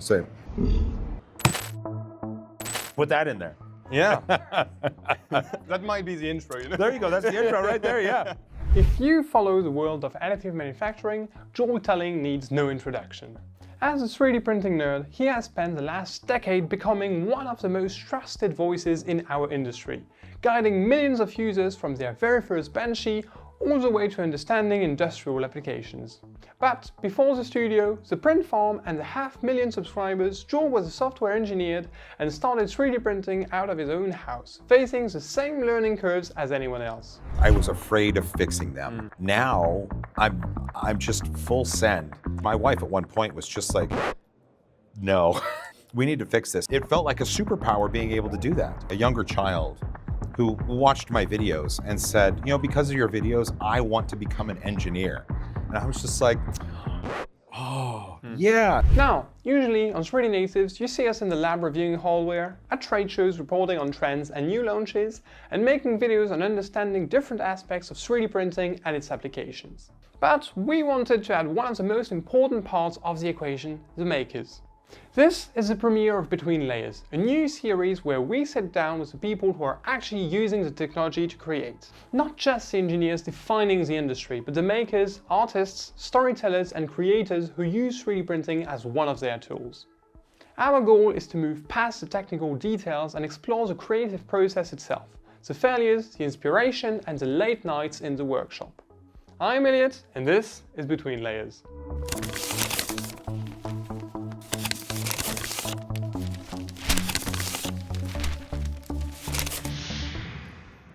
Let's see. Put that in there. Yeah. That might be the intro, you know? There you go, that's the intro right there, yeah. If you follow the world of additive manufacturing, Joel Telling needs no introduction. As a 3D printing nerd, he has spent the last decade becoming one of the most trusted voices in our industry, guiding millions of users from their very first Banshee all the way to understanding industrial applications. But before the studio, the print farm and the 500,000 subscribers, Joel was a software engineer and started 3D printing out of his own house, facing the same learning curves as anyone else. I was afraid of fixing them. Now, I'm just full send. My wife at one point was just like, no, we need to fix this. It felt like a superpower being able to do that. A younger child who watched my videos and said, you know, because of your videos, I want to become an engineer. And I was just like, oh, yeah. Now, usually on 3D Natives, you see us in the lab reviewing hardware, at trade shows reporting on trends and new launches, and making videos on understanding different aspects of 3D printing and its applications. But we wanted to add one of the most important parts of the equation, the makers. This is the premiere of Between Layers, a new series where we sit down with the people who are actually using the technology to create. Not just the engineers defining the industry, but the makers, artists, storytellers and creators who use 3D printing as one of their tools. Our goal is to move past the technical details and explore the creative process itself, the failures, the inspiration and the late nights in the workshop. I'm Elliot and this is Between Layers.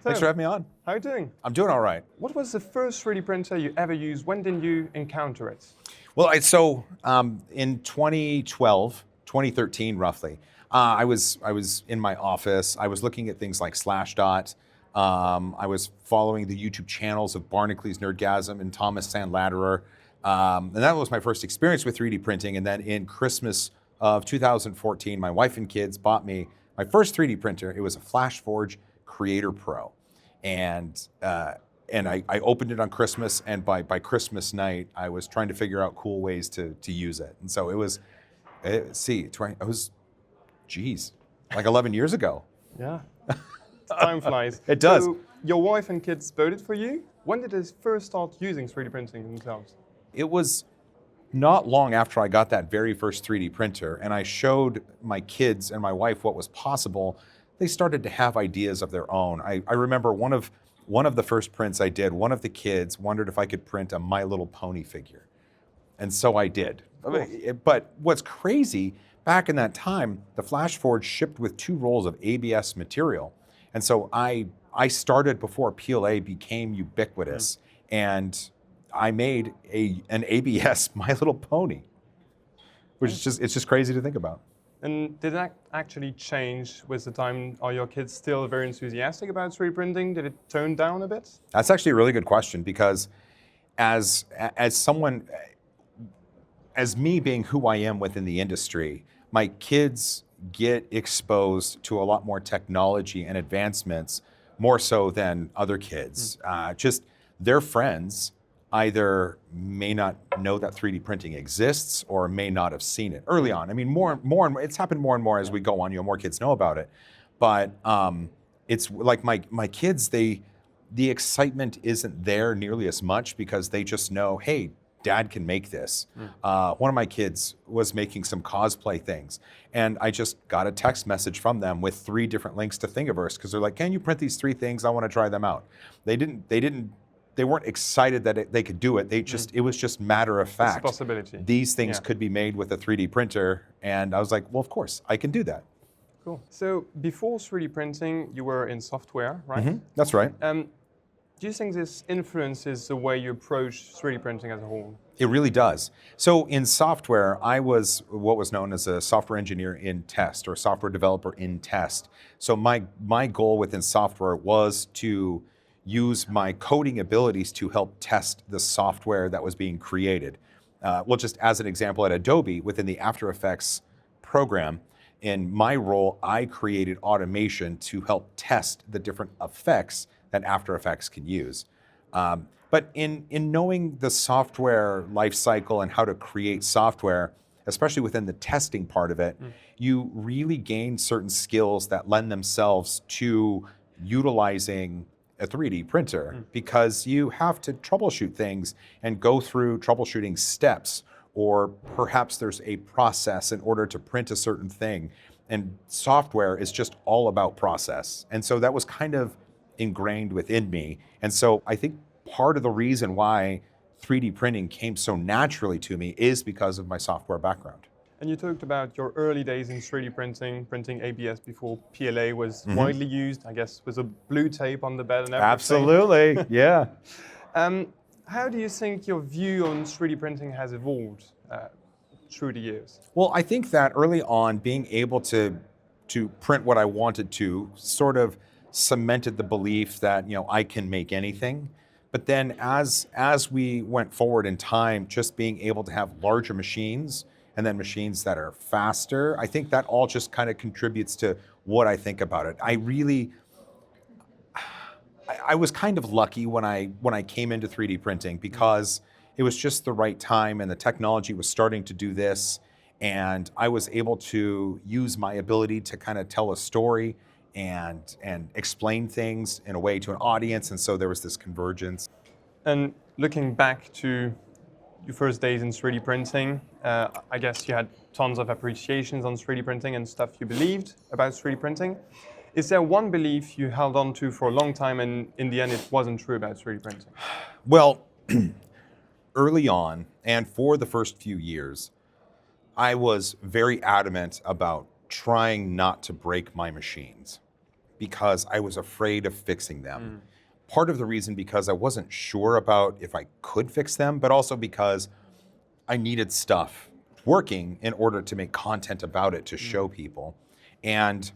Thanks for having me on. How are you doing? I'm doing all right. What was the first 3D printer you ever used? When did you encounter it? Well, in 2012, 2013 roughly, I was in my office. I was looking at things like Slashdot. I was following the YouTube channels of Barnacules Nerdgasm and Thomas Sandlatterer. And that was my first experience with 3D printing. And then in Christmas of 2014, my wife and kids bought me my first 3D printer. It was a FlashForge Creator Pro. And I opened it on Christmas, and by Christmas night, I was trying to figure out cool ways to use it. And so it was, like 11 years ago. Yeah, time flies. It does. So your wife and kids voted for you. When did they first start using 3D printing themselves? It was not long after I got that very first 3D printer, and I showed my kids and my wife what was possible. They started to have ideas of their own. I remember one of the first prints I did, one of the kids wondered if I could print a My Little Pony figure. And so I did. Cool. But what's crazy, back in that time, the FlashForge shipped with 2 rolls of ABS material. And so I started before PLA became ubiquitous, and I made an ABS My Little Pony, which is it's just crazy to think about. And did that actually change with the time? Are your kids still very enthusiastic about 3D printing? Did it tone down a bit? That's actually a really good question, because as me being who I am within the industry, my kids get exposed to a lot more technology and advancements, more so than other kids. Just their friends either may not know that 3D printing exists or may not have seen it early on. I mean, more and more, it's happened more and more as we go on, more kids know about it. But it's like my kids, the excitement isn't there nearly as much because they just know, hey, Dad can make this. One of my kids was making some cosplay things, and I just got a text message from them with 3 different links to Thingiverse, because they're like, can you print these 3 things? I want to try them out. They weren't excited that they could do it. It was just matter of fact. It's a possibility. These things could be made with a 3D printer. And I was like, well, of course, I can do that. Cool. So before 3D printing, you were in software, right? That's right. Do you think this influences the way you approach 3D printing as a whole? It really does. So in software, I was what was known as a software engineer in test, or software developer in test. So my goal within software was to use my coding abilities to help test the software that was being created. Well, just as an example, at Adobe, within the After Effects program, in my role, I created automation to help test the different effects that After Effects can use. But in knowing the software lifecycle and how to create software, especially within the testing part of it, you really gain certain skills that lend themselves to utilizing a 3D printer because you have to troubleshoot things and go through troubleshooting steps, or perhaps there's a process in order to print a certain thing. And software is just all about process. And so that was kind of ingrained within me. And so I think part of the reason why 3D printing came so naturally to me is because of my software background. And you talked about your early days in 3D printing, printing ABS before PLA was widely used, I guess, with a blue tape on the bed and everything. Absolutely, yeah. How do you think your view on 3D printing has evolved through the years? Well, I think that early on, being able to print what I wanted to sort of cemented the belief that, I can make anything. But then as we went forward in time, just being able to have larger machines and then machines that are faster, I think that all just kind of contributes to what I think about it. I was kind of lucky when I came into 3D printing because it was just the right time and the technology was starting to do this, and I was able to use my ability to kind of tell a story and explain things in a way to an audience, and so there was this convergence. And looking back to your first days in 3D printing, I guess you had tons of appreciations on 3D printing and stuff you believed about 3D printing. Is there one belief you held on to for a long time and in the end it wasn't true about 3D printing? Well, early on, and for the first few years, I was very adamant about trying not to break my machines because I was afraid of fixing them. Part of the reason because I wasn't sure about if I could fix them, but also because I needed stuff working in order to make content about it to show people. And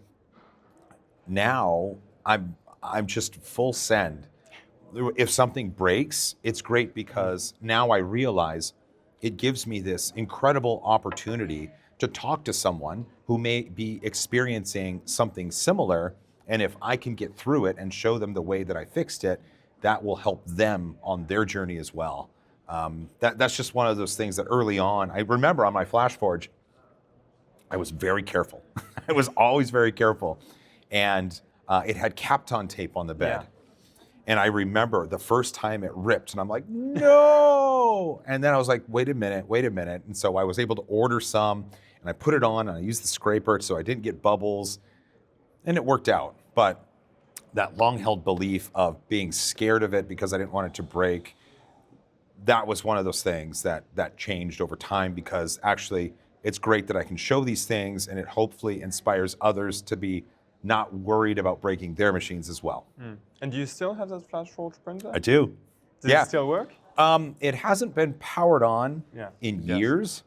now I'm just full send. If something breaks, it's great because now I realize it gives me this incredible opportunity to talk to someone who may be experiencing something similar. And if I can get through it and show them the way that I fixed it, that will help them on their journey as well. That's just one of those things that early on, I remember on my FlashForge, I was very careful. I was always very careful. And it had Kapton tape on the bed. Yeah. And I remember the first time it ripped and I'm like, no. And then I was like, wait a minute. And so I was able to order some and I put it on and I used the scraper so I didn't get bubbles, and it worked out. But that long held belief of being scared of it because I didn't want it to break, that was one of those things that changed over time, because actually it's great that I can show these things and it hopefully inspires others to be not worried about breaking their machines as well. And do you still have that FlashForge printer? I do. Does it still work? It hasn't been powered on in years,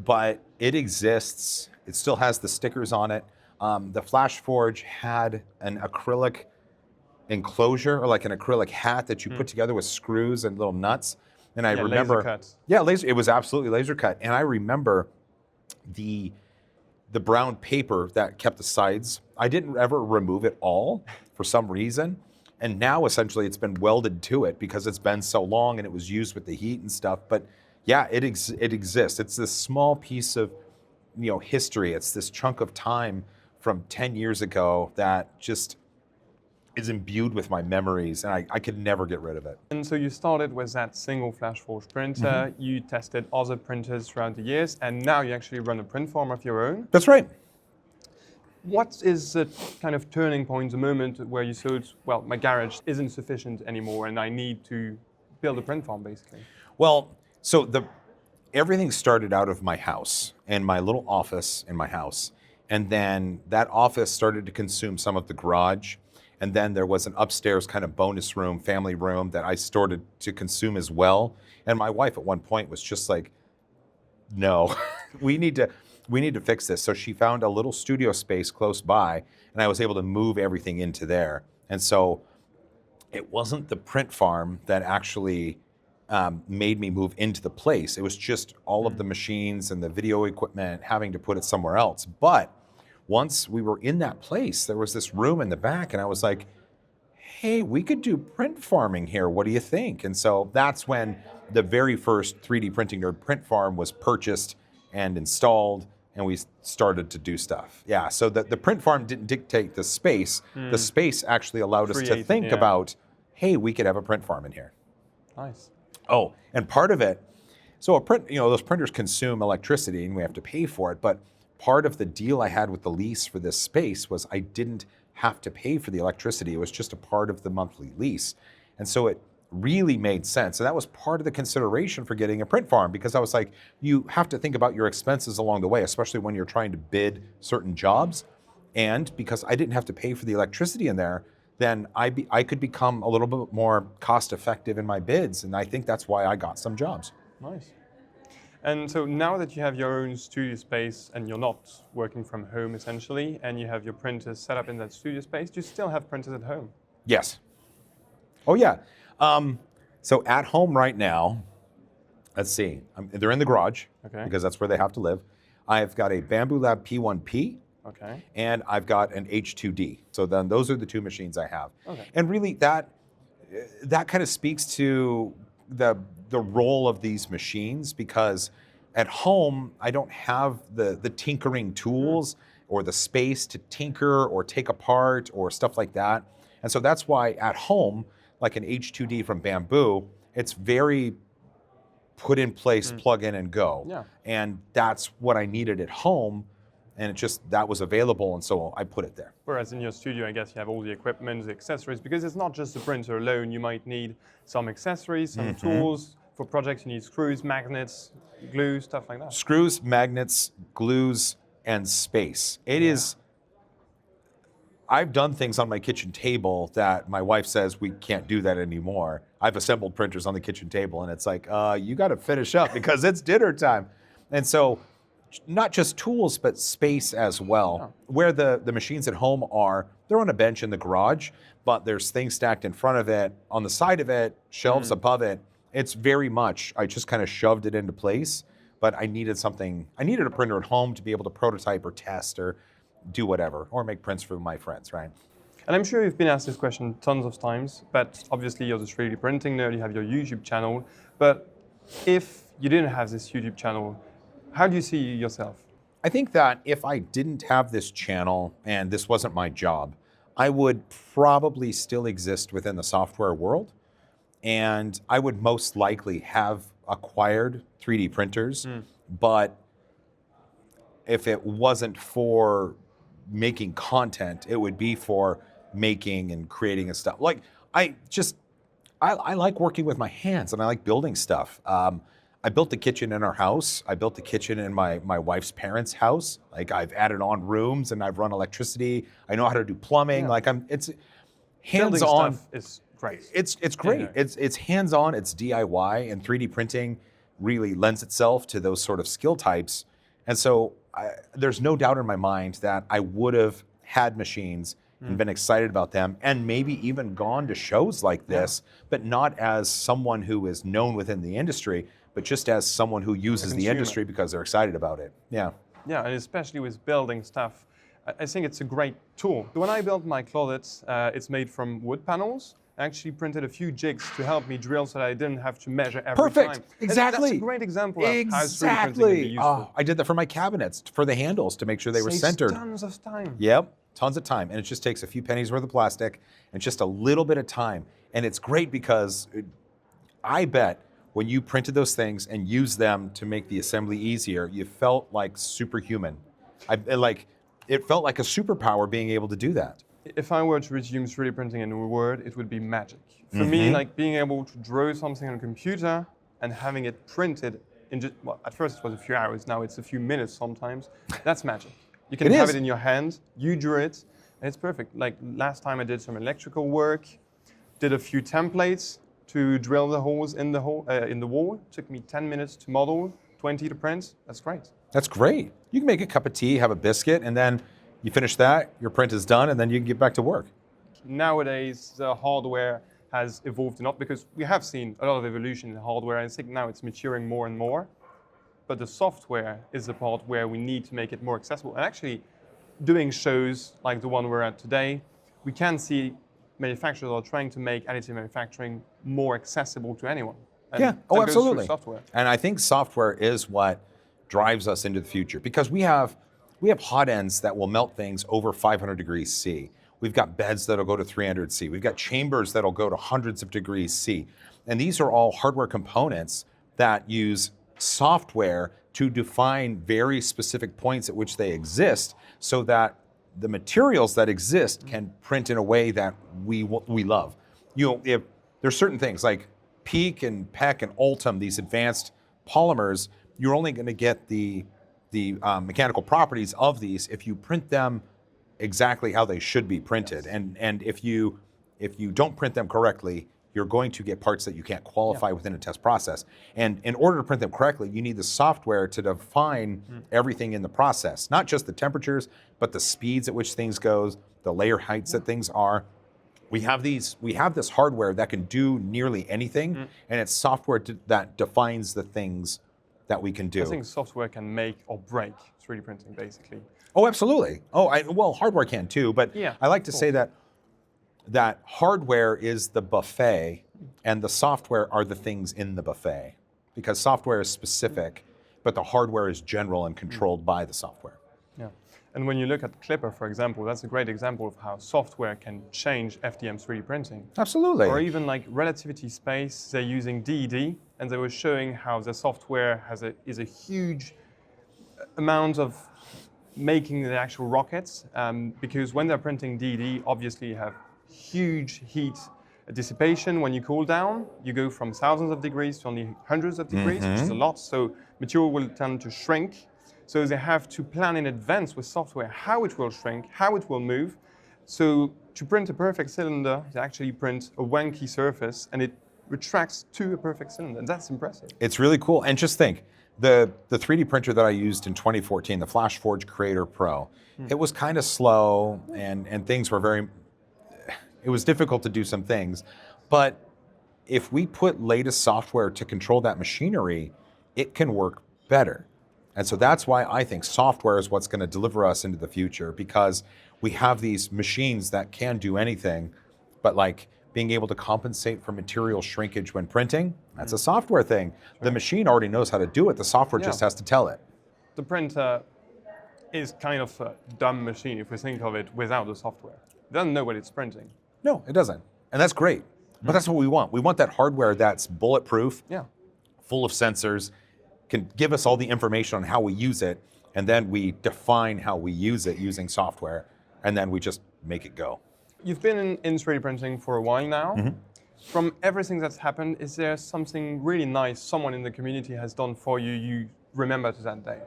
but it exists. It still has the stickers on it. The FlashForge had an acrylic enclosure, or like an acrylic hat that you put together with screws and little nuts. And I remember, laser cut. Yeah, it was absolutely laser cut. And I remember the brown paper that kept the sides. I didn't ever remove it all for some reason. And now essentially it's been welded to it because it's been so long and it was used with the heat and stuff. But yeah, it exists. It's this small piece of history. It's this chunk of time from 10 years ago that just is imbued with my memories, and I could never get rid of it. And so you started with that single FlashForge printer, you tested other printers throughout the years, and now you actually run a print farm of your own. That's right. What is the kind of turning point, the moment where you thought, well, my garage isn't sufficient anymore and I need to build a print farm, basically? Well, so everything started out of my house and my little office in my house. And then that office started to consume some of the garage. And then there was an upstairs kind of bonus room, family room that I started to consume as well. And my wife at one point was just like, no, we need to fix this. So she found a little studio space close by, and I was able to move everything into there. And so it wasn't the print farm that actually made me move into the place. It was just all of the machines and the video equipment, having to put it somewhere else. But once we were in that place, there was this room in the back, and I was like, hey, we could do print farming here. What do you think? And so that's when the very first 3D Printing Nerd print farm was purchased and installed, and we started to do stuff. Yeah, so the print farm didn't dictate the space. The space actually allowed us to think about, hey, we could have a print farm in here. Nice. Oh, and part of it, so a print, those printers consume electricity and we have to pay for it, but part of the deal I had with the lease for this space was I didn't have to pay for the electricity. It was just a part of the monthly lease. And so it really made sense. And that was part of the consideration for getting a print farm, because I was like, you have to think about your expenses along the way, especially when you're trying to bid certain jobs. And because I didn't have to pay for the electricity in there, then I could become a little bit more cost effective in my bids. And I think that's why I got some jobs. Nice. And so now that you have your own studio space and you're not working from home essentially, and you have your printers set up in that studio space, do you still have printers at home? Yes. Oh yeah. So at home right now, let's see, they're in the garage, because that's where they have to live. I've got a Bamboo Lab P1P. Okay. And I've got an H2D. So then those are the two machines I have. Okay. And really that kind of speaks to the role of these machines, because at home I don't have the tinkering tools or the space to tinker or take apart or stuff like that. And so that's why at home, like an H2D from Bamboo, it's very put in place, plug in and go. Yeah. And that's what I needed at home. And that was available, and so I put it there. Whereas in your studio, I guess you have all the equipment, the accessories, because it's not just the printer alone. You might need some accessories, some tools. For projects, you need screws, magnets, glue, stuff like that. Screws, magnets, glues, and space. It is. I've done things on my kitchen table that my wife says we can't do that anymore. I've assembled printers on the kitchen table, and it's like, you got to finish up because it's dinner time. And so, not just tools, but space as well. Oh. Where the machines at home are, they're on a bench in the garage, but there's things stacked in front of it, on the side of it, shelves above it. It's very much, I just kind of shoved it into place, but I needed a printer at home to be able to prototype or test or do whatever, or make prints for my friends, right? And I'm sure you've been asked this question tons of times, but obviously you're the 3D printing nerd, you have your YouTube channel, but if you didn't have this YouTube channel, how do you see yourself? I think that if I didn't have this channel and this wasn't my job, I would probably still exist within the software world. And I would most likely have acquired 3D printers. But if it wasn't for making content, it would be for making and creating and stuff. Like, I like working with my hands, and I like building stuff. I built the kitchen in our house. I built the kitchen in my wife's parents' house. Like, I've added on rooms and I've run electricity. I know how to do plumbing. Yeah. Like, it's hands-on. Stuff is great. It's great. Yeah. It's hands-on. It's DIY, and 3D printing really lends itself to those sort of skill types. And so there's no doubt in my mind that I would have had machines and been excited about them, and maybe even gone to shows like this, but not as someone who is known within the industry, but just as someone who uses the industry because they're excited about it. Yeah. Yeah, and especially with building stuff, I think it's a great tool. When I built my closet, it's made from wood panels. I actually printed a few jigs to help me drill so that I didn't have to measure every time. Perfect. Exactly. That's a great example of how 3D printing can be useful. I did that for my cabinets, for the handles, to make sure they were centered. Tons of time. Yep, tons of time. And it just takes a few pennies worth of plastic and just a little bit of time. And it's great because I bet when you printed those things and used them to make the assembly easier, you felt like superhuman. It felt like a superpower being able to do that. If I were to resume 3D printing in a word, it would be magic. For me, like being able to draw something on a computer and having it printed in just, well, at first it was a few hours, now it's a few minutes sometimes. That's magic. You can have it in your hand, you drew it, and it's perfect. Like last time I did some electrical work, did a few templates to drill the holes in the wall. It took me 10 minutes to model, 20 to print. That's great. That's great. You can make a cup of tea, have a biscuit, and then you finish that, your print is done, and then you can get back to work. Nowadays, the hardware has evolved a lot because we have seen a lot of evolution in hardware. I think now it's maturing more and more. But the software is the part where we need to make it more accessible. And actually, doing shows like the one we're at today, we can see manufacturers are trying to make additive manufacturing more accessible to anyone. And yeah, that absolutely. goes through software. And I think software is what drives us into the future, because we have hot ends that will melt things over 500 degrees C. We've got beds that'll go to 300 C. We've got chambers that'll go to hundreds of degrees C. And these are all hardware components that use software to define very specific points at which they exist, so that the materials that exist can print in a way that we love. If there's certain things like PEEK and PEC and Ultim, these advanced polymers, you're only going to get the mechanical properties of these if you print them exactly how they should be printed. And if you don't print them correctly, you're going to get parts that you can't qualify within a test process. And in order to print them correctly, you need the software to define everything in the process, not just the temperatures, but the speeds at which things goes, the layer heights that things are. We have this hardware that can do nearly anything, and it's software that defines the things that we can do. I think software can make or break 3D printing, basically. Oh, absolutely. Well, hardware can too, but I like to say that hardware is the buffet and the software are the things in the buffet, because software is specific, but the hardware is general and controlled by the software. Yeah. And when you look at Clipper, for example, that's a great example of how software can change FDM 3D printing. Absolutely. Or even like Relativity Space, they're using DED, and they were showing how the software is a huge amount of making the actual rockets, because when they're printing DED, obviously you have huge heat dissipation. When you cool down, you go from thousands of degrees to only hundreds of degrees, which is a lot, so material will tend to shrink. So they have to plan in advance with software how it will shrink, how it will move. So to print a perfect cylinder, they actually print a wanky surface, and it retracts to a perfect cylinder, and that's impressive. It's really cool. And just think, the 3D printer that I used in 2014, the FlashForge Creator Pro, it was kind of slow, and things were it was difficult to do some things. But if we put latest software to control that machinery, it can work better. And so that's why I think software is what's going to deliver us into the future, because we have these machines that can do anything, but like being able to compensate for material shrinkage when printing, that's a software thing. The machine already knows how to do it. The software just has to tell it. The printer is kind of a dumb machine if we think of it without the software. It doesn't know what it's printing. No, it doesn't. And that's great. But that's what we want. We want that hardware that's bulletproof, full of sensors, can give us all the information on how we use it, and then we define how we use it using software, and then we just make it go. You've been in 3D printing for a while now. From everything that's happened, is there something really nice someone in the community has done for you you remember to that day?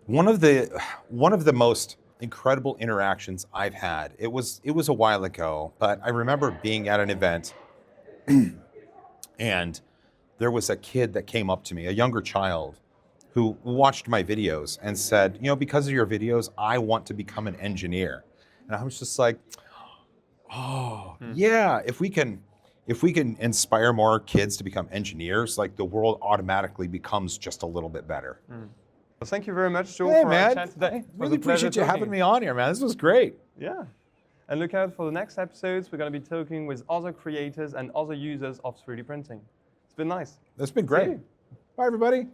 One of the most incredible interactions I've had, it was a while ago, but I remember being at an event and there was a kid that came up to me, a younger child, who watched my videos and said, because of your videos, I want to become an engineer. And I was just like, yeah, if we can inspire more kids to become engineers, like the world automatically becomes just a little bit better. Well, thank you very much, Joel, for our chat today. Really appreciate you having me on here, man. This was great. Yeah. And look out for the next episodes. We're going to be talking with other creators and other users of 3D printing. It's been nice. That's been great. Bye, everybody.